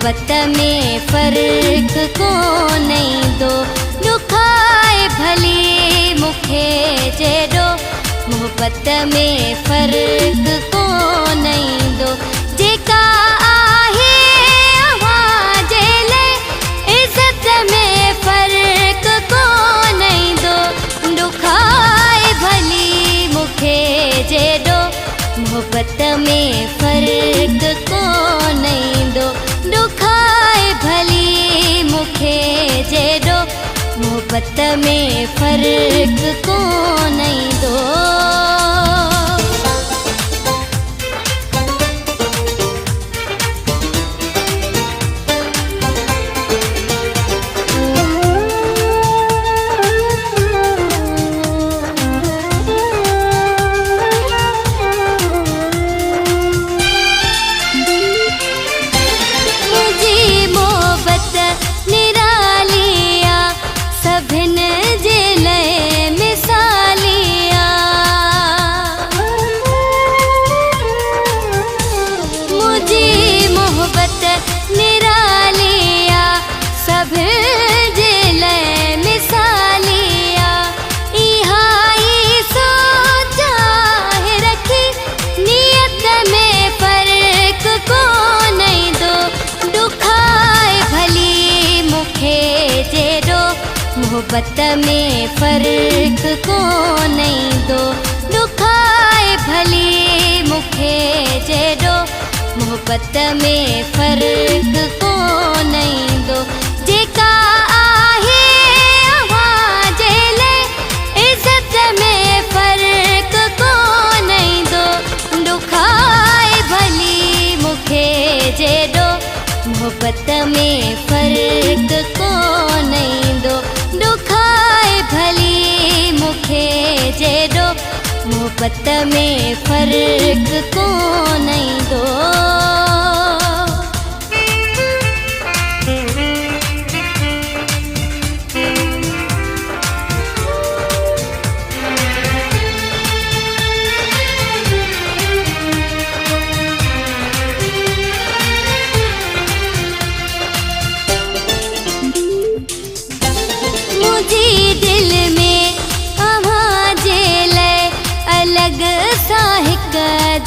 मोहब्बत में फर्क को नहीं दो दुखाए भली मुखे जेडो मोहब्बत में फर्क को नहीं दो जेका आहे आवाज ले इज्जत में फर्क को नहीं दो दुखाए भली मुखे जेडो मोहब्बत में फर्क को नहीं दो दुखाए भली मुखे जेडो मोहब्बत में फर्क को नहीं दो। मोहब्बत में फर्क को नहीं दो दुखाए भली मुखे जेडो मोहब्बत में फर्क को नहीं दो जेका आहे आवाज ले इज्जत में फर्क को नहीं दो दुखाए भली मुखे जेडो मोहब्बत में फर्क को नहीं दो दुखाए भली मुखे जेडो मोहब्बत में फर्क को नहीं दो।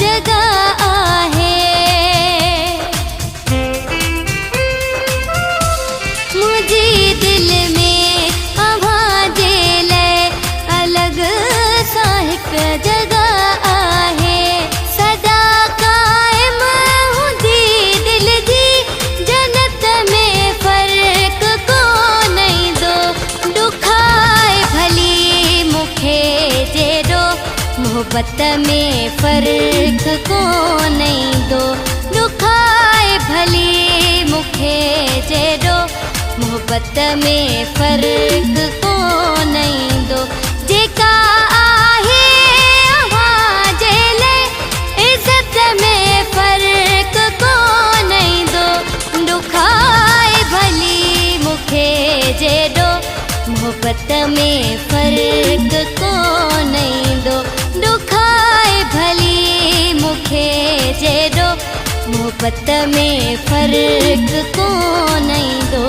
जगह आहे मुझे दिल में आवाज ले अलग सा हिक जगह आहे सदा कायम हुंदी दिल जी जन्नत में फर्क को नहीं दो दुखाए भली मुखे जेडो मोहब्बत में फर्क को नहीं दो दुखाए भली मुखे जेडो मोहब्बत में फर्क को नहीं दो जेका आहे आवाज ले इज्जत में फर्क को नहीं दो दुखाए भली मुखे जेडो मोहब्बत में फर्क को नहीं दो दुखाए भली मुखे जेडो मोहब्बत में फर्क को नहीं दो।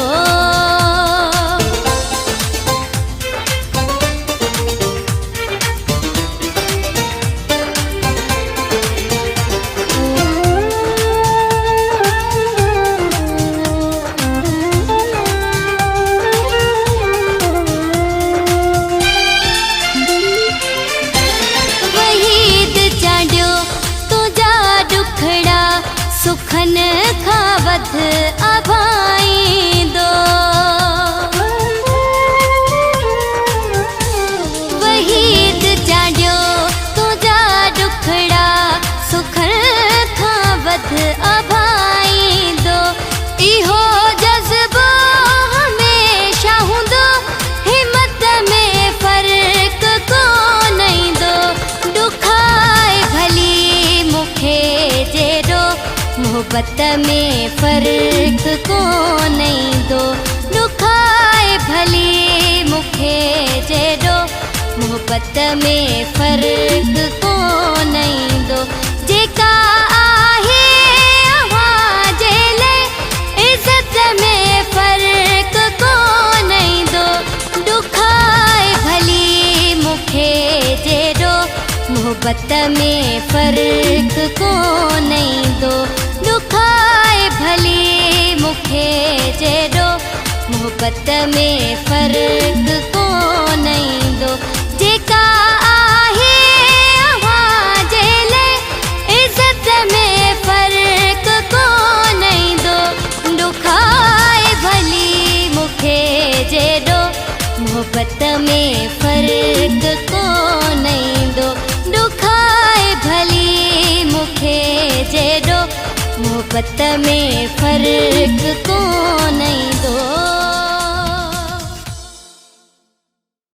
सुखन खावत अभाई दो वहीद चाड्यो तुझा दुखड़ा सुखन खावत अभाई दो इहो जज्बो हमेशा हूंदो हिम्मत में फर्क को नहीं दो दुखाए भली मुखे जेडो मोहब्बत में फर्क को नहीं दो दुखाए भली मुखे जेडो मोहब्बत में फर्क को नहीं दो जेका आहे आवाज ले इज्जत मोहब्बत में फर्क कोन दो दुखाए भली मुखे जेड़ो मोहब्बत में फर्क कोन दो जेका आहे अव्हां जे लाइ इज़त में फर्क कोन दो दुखाए भली मुखे जेड़ो मोहब्बत में फर्क कोन दो दुखाए भली मुखे जेड़ो मोहब्बत में फर्क कोन दो।